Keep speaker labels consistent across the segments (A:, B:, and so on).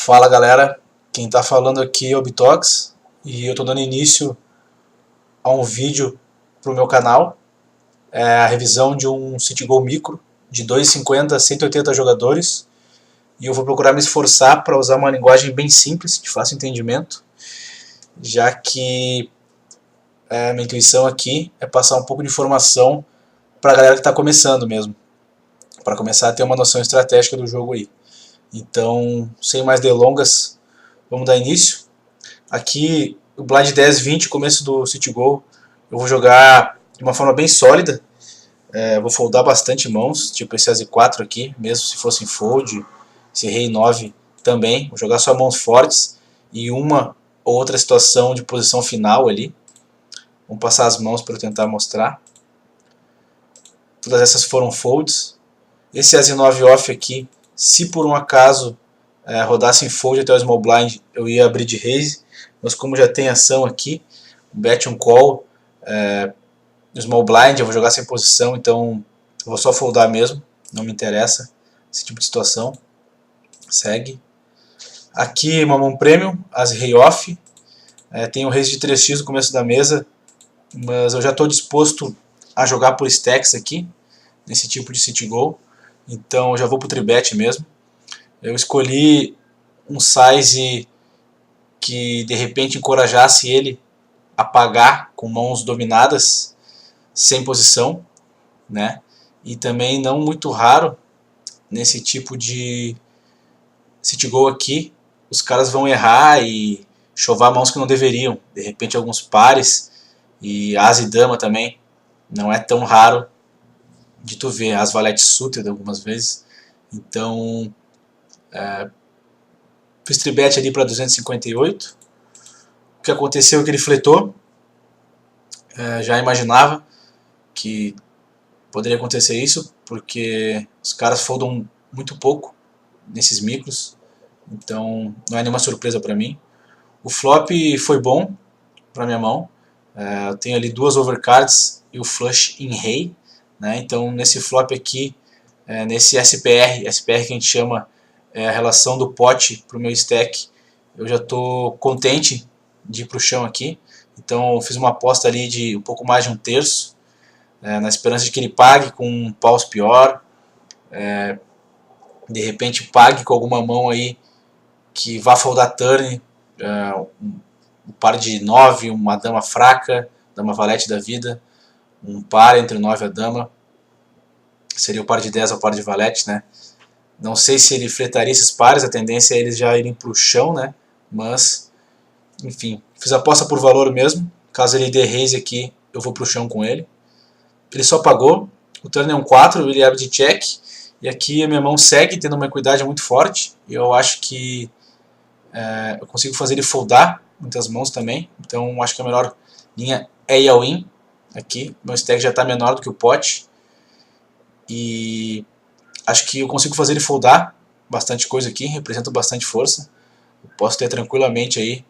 A: Fala galera, quem está falando aqui é o Bitox e eu estou dando início a um vídeo para o meu canal, a revisão de um Citygol Micro de 250 a 180 jogadores, e eu vou procurar me esforçar para usar uma linguagem bem simples, de fácil entendimento, já que a minha intuição aqui é passar um pouco de informação para a galera que está começando mesmo, para começar a ter uma noção estratégica do jogo aí. Então, sem mais delongas, vamos dar início. Aqui, o blind 10-20, começo do Citygol, eu vou jogar de uma forma bem sólida. Vou foldar bastante mãos, tipo esse As4 aqui, mesmo se fosse em fold, esse Rei 9 também. Vou jogar só mãos fortes e uma ou outra situação de posição final ali. Vamos passar as mãos para eu tentar mostrar. Todas essas foram folds. Esse As9 off aqui, se por um acaso rodasse em fold até o small blind, eu ia abrir de raise, mas como já tem ação aqui, bet um call, no small blind eu vou jogar sem posição, então eu vou só foldar mesmo, não me interessa esse tipo de situação. Segue. Aqui uma mão premium, as rei off, tem um raise de 3x no começo da mesa, mas eu já estou disposto a jogar por stacks aqui, nesse tipo de Citygol. Então eu já vou para o tribet mesmo. Eu escolhi um size que de repente encorajasse ele a pagar com mãos dominadas, sem posição, né? E também não muito raro, nesse tipo de Citygol aqui, os caras vão errar e chovar mãos que não deveriam. De repente alguns pares, e as e dama também, não é tão raro de tu ver, as valete suited algumas vezes. Então fiz tribet ali para 258. O que aconteceu é que ele fletou. Já imaginava que poderia acontecer isso, porque os caras foldam muito pouco nesses micros, então não é nenhuma surpresa para mim. O flop foi bom para minha mão. Eu tenho ali duas overcards e o flush em rei, né? Então nesse flop aqui, nesse SPR que a gente chama a relação do pote para o meu stack, eu já estou contente de ir para o chão aqui. Então eu fiz uma aposta ali de um pouco mais de um terço, na esperança de que ele pague com um paus pior, de repente pague com alguma mão aí que vá foldar turn, um par de 9, uma dama fraca, dama valete da vida, um par entre o 9 e a dama, seria o par de 10 ou o par de valete, né? Não sei se ele fletaria esses pares, a tendência é eles já irem para o chão, né? Mas, enfim, fiz a aposta por valor mesmo. Caso ele dê raise aqui, eu vou para o chão com ele. Ele só pagou, o turn é um 4, ele abre de check, e aqui a minha mão segue tendo uma equidade muito forte, e eu acho que eu consigo fazer ele foldar muitas mãos também, então acho que a melhor linha é ir all in. Aqui, meu stack já está menor do que o pot, e acho que eu consigo fazer ele foldar bastante coisa aqui, representa bastante força. Eu posso ter tranquilamente aí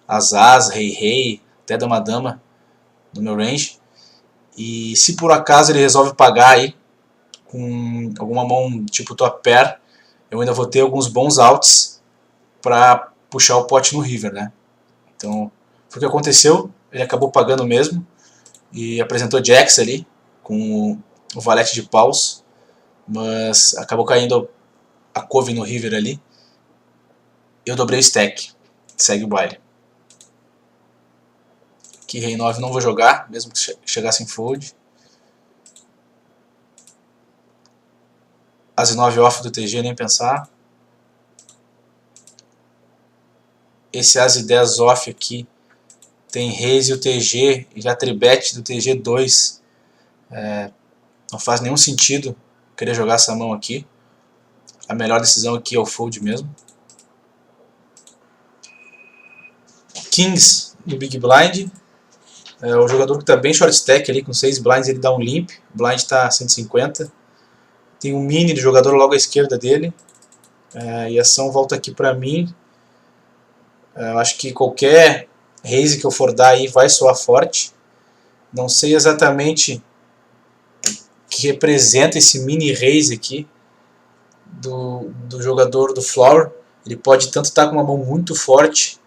A: as, rei, até dama no meu range. E se por acaso ele resolve pagar aí com alguma mão tipo top pair, eu ainda vou ter alguns bons outs para puxar o pote no river, né? Então foi o que aconteceu, ele acabou pagando mesmo e apresentou jacks ali com o valete de paus, mas acabou caindo a cove no river ali. Eu dobrei o stack, segue o baile. Aqui rei 9 não vou jogar, mesmo que chegasse em fold. As 9 off do TG, nem pensar. Esse As 10 off aqui tem raise e o TG, e já tribet do TG2. Não faz nenhum sentido querer jogar essa mão aqui. A melhor decisão aqui é o fold mesmo. Kings no Big Blind. O jogador que está bem short stack ali, com 6 blinds, ele dá um limp. O blind está 150. Tem um mini do jogador logo à esquerda dele. E a ação volta aqui para mim. Eu acho que qualquer raise que eu for dar aí vai soar forte. Não sei exatamente o que representa esse mini raise aqui do jogador do floor. Ele pode tanto estar com uma mão muito forte,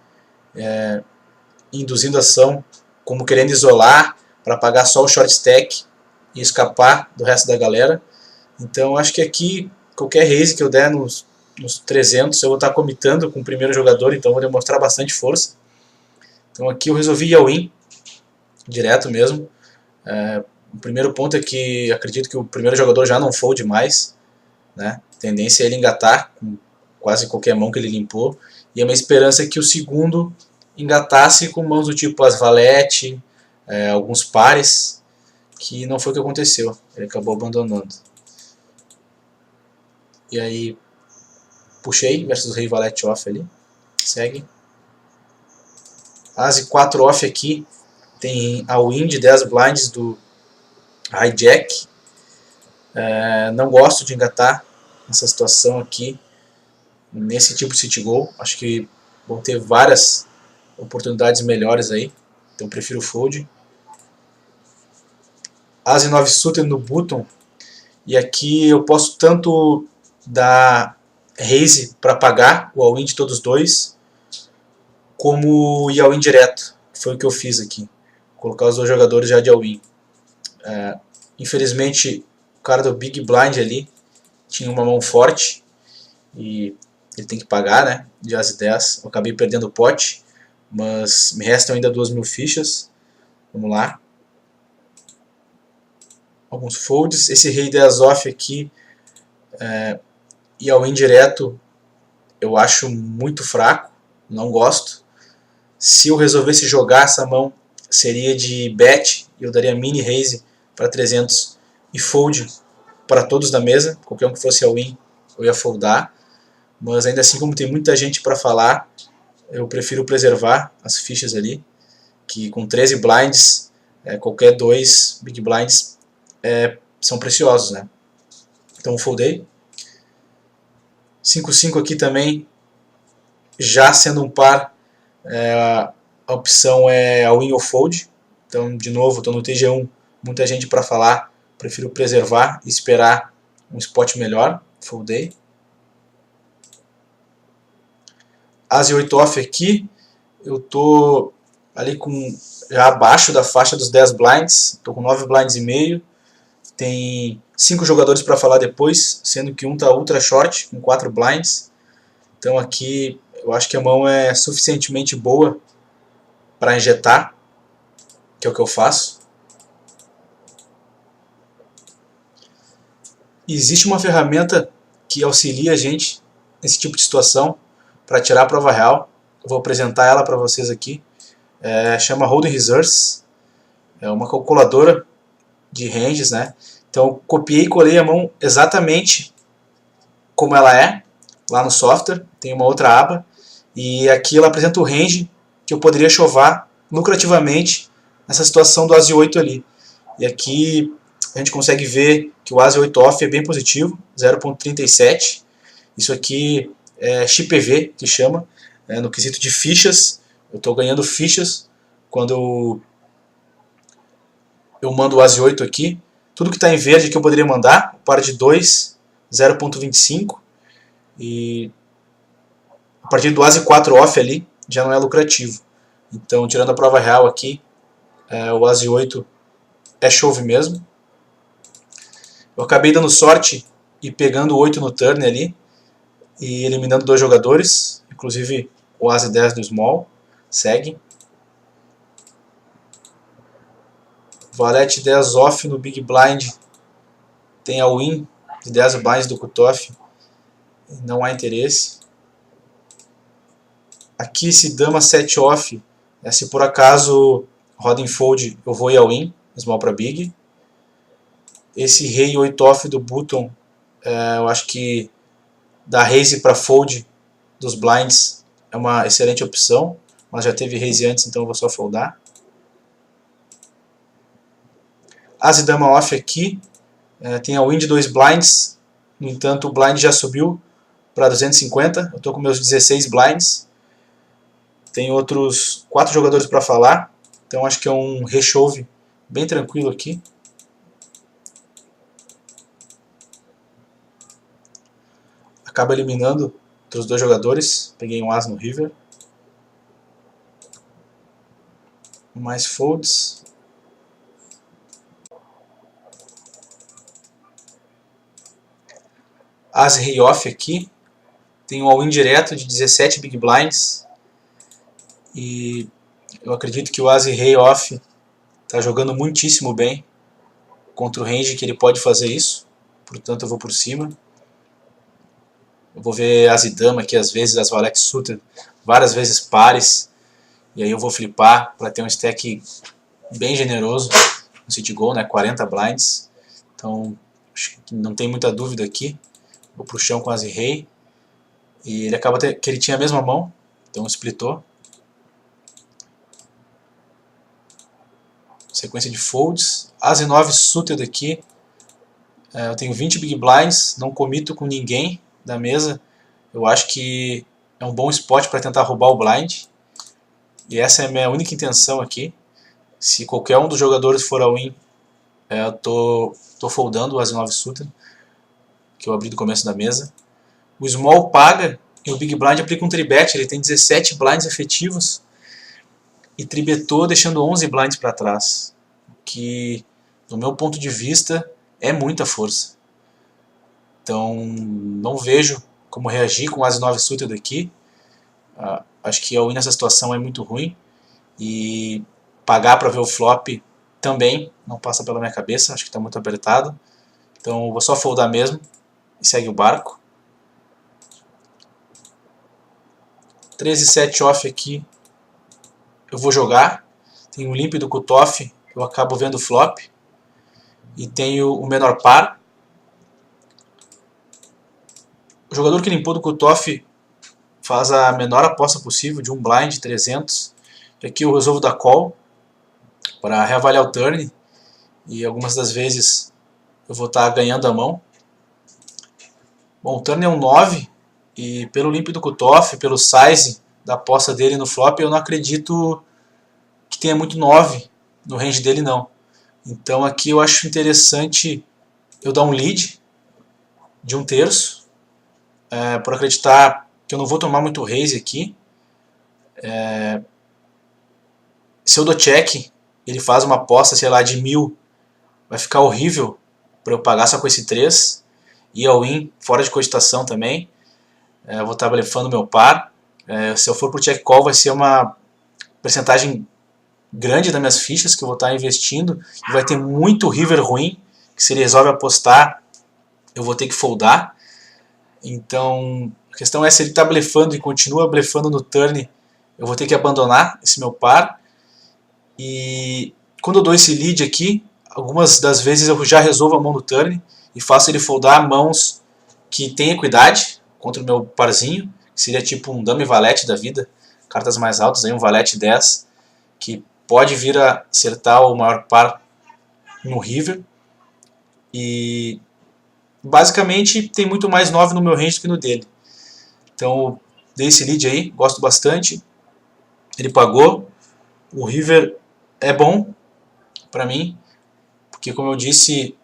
A: induzindo ação, como querendo isolar para pagar só o short stack e escapar do resto da galera. Então acho que aqui qualquer raise que eu der nos 300 eu vou estar comitando com o primeiro jogador, então vou demonstrar bastante força. Então aqui eu resolvi all-in direto mesmo. O primeiro ponto é que acredito que o primeiro jogador já não fold mais, né? A tendência é ele engatar com quase qualquer mão que ele limpou, e a minha esperança é que o segundo engatasse com mãos do tipo as valete, alguns pares, que não foi o que aconteceu, ele acabou abandonando. E aí puxei versus rei valete off ali, segue. As e 4 off aqui, tem a win de 10 blinds do hijack. Não gosto de engatar nessa situação aqui, nesse tipo de city goal. Acho que vão ter várias oportunidades melhores aí, então prefiro fold. As e 9 suited no button, e aqui eu posso tanto dar raise para pagar o all-in de todos os dois, como ir all-in direto, que foi o que eu fiz aqui, colocar os dois jogadores já de all-in. Infelizmente o cara do Big Blind ali tinha uma mão forte e ele tem que pagar, né, de as e 10. Eu acabei perdendo o pote, mas me restam ainda 2.000 fichas. Vamos lá. Alguns folds. Esse rei 10 off aqui e all-in direto eu acho muito fraco, não gosto. Se eu resolvesse jogar essa mão, seria de bet, e eu daria mini raise para 300 e fold para todos da mesa. Qualquer um que fosse all-in eu ia foldar, mas ainda assim, como tem muita gente para falar, eu prefiro preservar as fichas ali, que com 13 blinds, qualquer 2 big blinds são preciosos, né? Então foldei. 5-5 aqui também, já sendo um par, a opção é all-in ou fold. Então, de novo, estou no TG1, muita gente para falar, prefiro preservar e esperar um spot melhor. Foldei. As e 8 off aqui, eu estou ali com já abaixo da faixa dos 10 blinds, estou com 9 blinds e meio. Tem 5 jogadores para falar depois, sendo que um está ultra short, com 4 blinds. Então aqui eu acho que a mão é suficientemente boa para injetar, que é o que eu faço. E existe uma ferramenta que auxilia a gente nesse tipo de situação para tirar a prova real. Eu vou apresentar ela para vocês aqui. Chama Hold'em Resource. É uma calculadora de ranges, né? Então copiei e colei a mão exatamente como ela é lá no software. Tem uma outra aba e aqui ela apresenta o range que eu poderia chovar lucrativamente nessa situação do As 8 ali. E aqui a gente consegue ver que o As 8 off é bem positivo, 0.37. Isso aqui é XPV que chama, no quesito de fichas. Eu estou ganhando fichas quando eu mando o As 8 aqui. Tudo que está em verde que eu poderia mandar, par de 2, 0.25. E a partir do As 4 off ali, já não é lucrativo. Então, tirando a prova real aqui, o As 8 é chove mesmo. Eu acabei dando sorte e pegando o 8 no turn ali, e eliminando 2 jogadores, inclusive o As 10 do small. Segue. Valete 10 off no Big Blind, tem a win de 10 blinds do cutoff, não há interesse. Aqui esse Dama 7 off, se por acaso roda em fold, eu vou ir ao win, small para big. Esse Rei 8 off do button, eu acho que dar raise para fold dos blinds é uma excelente opção, mas já teve raise antes, então eu vou só foldar. As e Dama off aqui, tem a win de 2 blinds, no entanto o blind já subiu para 250, eu estou com meus 16 blinds. Tem outros 4 jogadores para falar, então acho que é um reshove bem tranquilo aqui. Acaba eliminando entre os dois jogadores. Peguei um as no river. Mais folds. As rei off aqui. Tem um all-in direto de 17 big blinds. E eu acredito que o as e rei off está jogando muitíssimo bem contra o range que ele pode fazer isso. Portanto eu vou por cima. Eu vou ver as e dama aqui, às vezes as valete suited, várias vezes pares. E aí eu vou flipar para ter um stack bem generoso no Citigo, né, 40 blinds. Então acho que não tem muita dúvida aqui. Vou pro chão com as e rei. E ele acaba que ele tinha a mesma mão, então splitou. Sequência de folds. As e 9 suited aqui. Eu tenho 20 big blinds, não comito com ninguém da mesa. Eu acho que é um bom spot para tentar roubar o blind. E essa é a minha única intenção aqui. Se qualquer um dos jogadores for all-in, eu tô foldando o as 9 suited, que eu abri do começo da mesa. O small paga e o big blind aplica um tribet. Ele tem 17 blinds efetivos e tribetou deixando 11 blinds para trás, que do meu ponto de vista é muita força. Então não vejo como reagir com as 9 suited aqui. Acho que all-in nessa situação é muito ruim, e pagar para ver o flop também não passa pela minha cabeça, acho que está muito apertado. Então eu vou só foldar mesmo e segue o barco. 13 7 off aqui eu vou jogar. Tem um limp do cutoff, eu acabo vendo o flop. E tenho o menor par. O jogador que limpou do cutoff faz a menor aposta possível, de um blind 300. E aqui eu resolvo dar call para reavaliar o turn. E algumas das vezes eu vou estar ganhando a mão. Bom, o turn é um 9. E pelo limp do cutoff, pelo size da aposta dele no flop, eu não acredito que tenha muito 9 no range dele, não. Então aqui eu acho interessante eu dar um lead de 1/3, por acreditar que eu não vou tomar muito raise aqui. Se eu dou check, ele faz uma aposta, sei lá, de 1000, vai ficar horrível para eu pagar só com esse 3. E all-in, fora de cogitação também. Eu vou estar blefando meu par. Se eu for pro check call, vai ser uma percentagem grande das minhas fichas que eu vou estar investindo. E vai ter muito river ruim, que se ele resolve apostar, eu vou ter que foldar. Então a questão é, se ele está blefando e continua blefando no turn, eu vou ter que abandonar esse meu par. E quando eu dou esse lead aqui, algumas das vezes eu já resolvo a mão no turn e faço ele foldar mãos que tem equidade contra o meu parzinho, que seria tipo um dama e valete da vida, cartas mais altas, aí um valete 10, que pode vir a acertar o maior par no river. E basicamente tem muito mais 9 no meu range do que no dele. Então dei esse lead aí, gosto bastante. Ele pagou. O river é bom pra mim, porque como eu disse,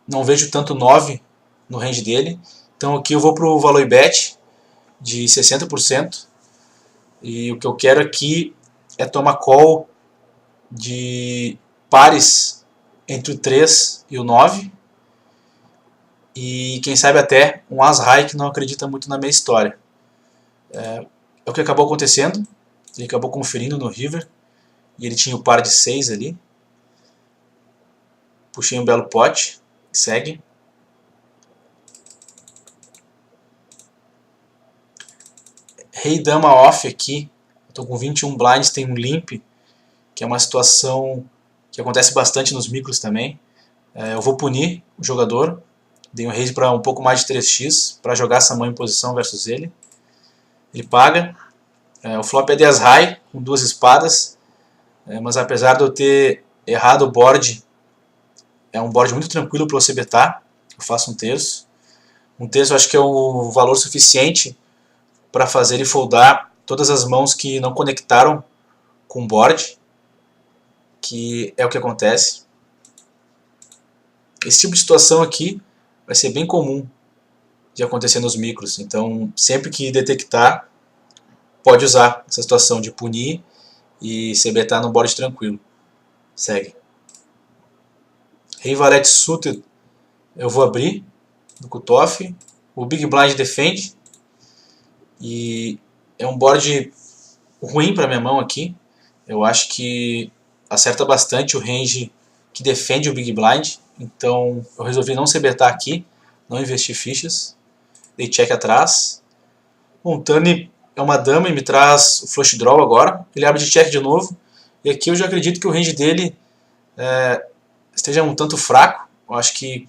A: não vejo tanto 9 no range dele. Então aqui eu vou pro value bet de 60%. E o que eu quero aqui é tomar call de pares entre o 3 e o 9. E quem sabe até um as high, que não acredita muito na minha história. É o que acabou acontecendo. Ele acabou conferindo no river. E ele tinha o par de 6 ali. Puxei um belo pote. Segue. Rei dama off aqui. Estou com 21 blinds, tem um limp, que é uma situação que acontece bastante nos micros também. Eu vou punir o jogador. Dei um raise para um pouco mais de 3x para jogar essa mão em posição versus ele. Ele paga. O flop é 10 high com 2 espadas. Mas apesar de eu ter errado o board, é um board muito tranquilo para você betar. Eu faço 1/3. 1/3 eu acho que é o valor suficiente para fazer ele foldar todas as mãos que não conectaram com o board, que é o que acontece. Esse tipo de situação aqui vai ser bem comum de acontecer nos micros. Então, sempre que detectar, pode usar essa situação de punir e CBtar no board tranquilo. Segue. Rei Valete Suited eu vou abrir no cutoff. O Big Blind defende. E é um board ruim para minha mão aqui. Eu acho que acerta bastante o range que defende o Big Blind. Então eu resolvi não CBtar aqui, não investir fichas. Dei check atrás. Bom, o turn é uma dama e me traz o flush draw agora. Ele abre de check de novo. E aqui eu já acredito que o range dele esteja um tanto fraco. Eu acho que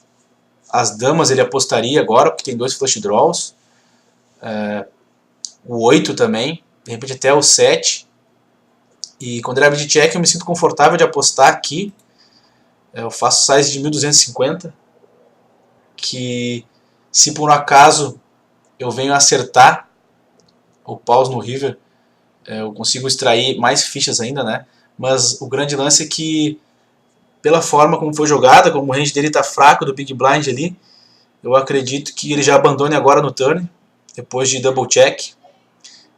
A: as damas ele apostaria agora, porque tem 2 flush draws. O 8 também, de repente até o 7. E quando ele abre de check eu me sinto confortável de apostar aqui. Eu faço size de 1250, que se por um acaso eu venho acertar o pause no river, eu consigo extrair mais fichas ainda, né? Mas o grande lance é que, pela forma como foi jogada, como o range dele está fraco do Big Blind ali, eu acredito que ele já abandone agora no turn, depois de double check,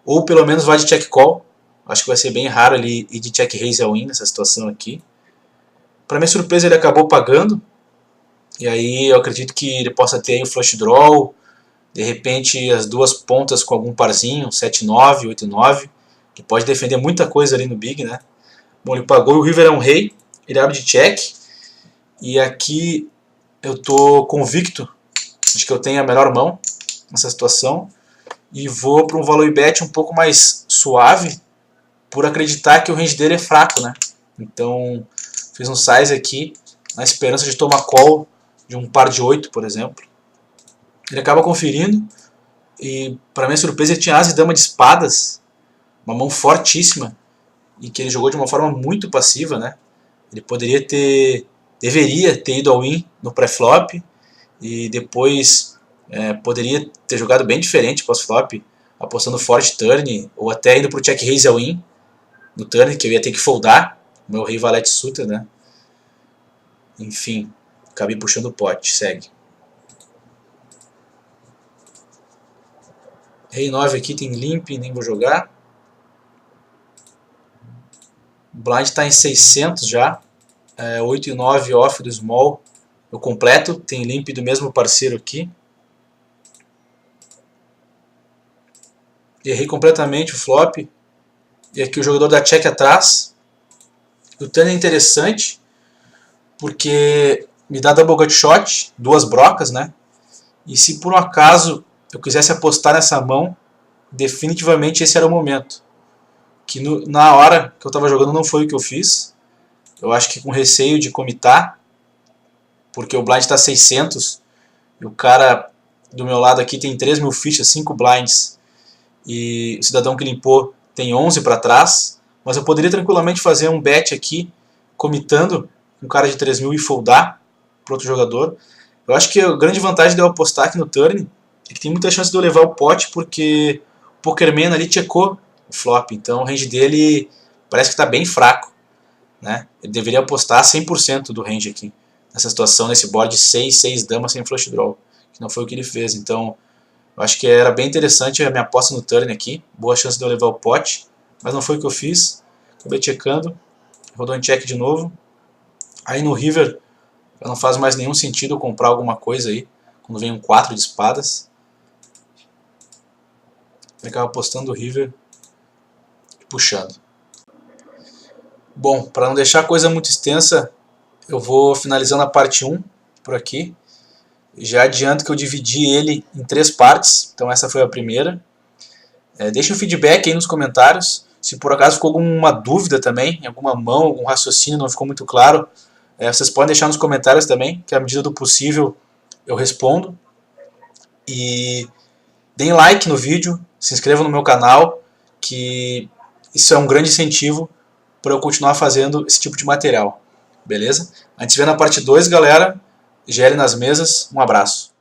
A: ou pelo menos vá de check call. Acho que vai ser bem raro ele ir de check raise all in nessa situação aqui. Para minha surpresa ele acabou pagando, e aí eu acredito que ele possa ter aí o flush draw, de repente as duas pontas com algum parzinho, 7-9, 8-9, que pode defender muita coisa ali no Big, né? Bom, ele pagou, o river é um rei, ele abre de check, e aqui eu tô convicto de que eu tenho a melhor mão nessa situação, e vou para um value bet um pouco mais suave, por acreditar que o range dele é fraco, né? Então fiz um size aqui, na esperança de tomar call de um par de 8, por exemplo. Ele acaba conferindo, e para minha surpresa ele tinha as e dama de espadas, uma mão fortíssima, e que ele jogou de uma forma muito passiva, né? Ele deveria ter ido all in no pré-flop, e depois poderia ter jogado bem diferente pós-flop, apostando forte turn, ou até indo para o check raise all in no turn, que eu ia ter que foldar o meu rei valete suited, né? Enfim, acabei puxando o pote, segue. Rei 9 aqui tem limp, nem vou jogar. O blind está em 600 já. 8 e 9 off do small. Eu completo, tem limp do mesmo parceiro aqui. Errei completamente o flop. E aqui o jogador dá check atrás. O turn é interessante, porque me dá double gut shot, 2 brocas, né? E se por um acaso eu quisesse apostar nessa mão, definitivamente esse era o momento. Que na hora que eu estava jogando não foi o que eu fiz. Eu acho que com receio de comitar, porque o blind está 600 e o cara do meu lado aqui tem 3.000 fichas, 5 blinds, e o cidadão que limpou tem 11 para trás, mas eu poderia tranquilamente fazer um bet aqui, comitando um cara de 3.000 e foldar para outro jogador. Eu acho que a grande vantagem de eu apostar aqui no turn é que tem muita chance de eu levar o pote, porque o Pokerman ali checou o flop, então o range dele parece que está bem fraco, né? Ele deveria apostar 100% do range aqui, nessa situação, nesse board de 6 damas sem flush draw, que não foi o que ele fez. Então eu acho que era bem interessante a minha aposta no turn aqui, boa chance de eu levar o pote, mas não foi o que eu fiz. Acabei checando, rodou em check de novo. Aí no river não faz mais nenhum sentido eu comprar alguma coisa aí, quando vem um 4 de espadas. Eu acabo apostando o river e puxando. Bom, para não deixar a coisa muito extensa, eu vou finalizando a parte 1 por aqui. Já adianto que eu dividi ele em 3 partes, então essa foi a primeira. Deixe um feedback aí nos comentários, se por acaso ficou alguma dúvida também, alguma mão, algum raciocínio não ficou muito claro, vocês podem deixar nos comentários também, que à medida do possível eu respondo. E deem like no vídeo, se inscrevam no meu canal, que isso é um grande incentivo para eu continuar fazendo esse tipo de material, beleza? A gente se vê na parte 2, galera. GL nas mesas, um abraço.